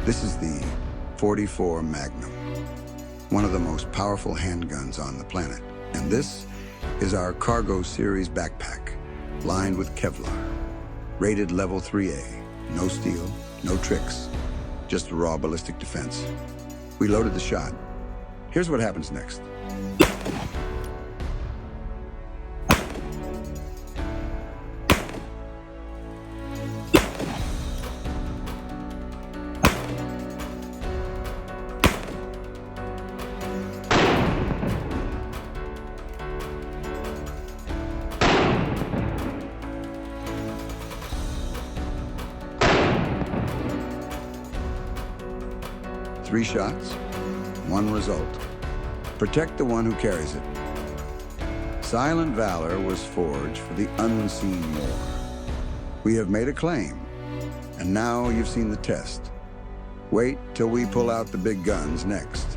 This is the .44 Magnum, one of the most powerful handguns on the planet. And this is our cargo series backpack, lined with Kevlar, rated Level IIIA. No steel, no tricks, just raw ballistic defense. We loaded the shot. Here's what happens next. Three shots, one result. Protect the one who carries it. Silent Valor was forged for the unseen war. We have made a claim, and now you've seen the test. Wait till we pull out the big guns next.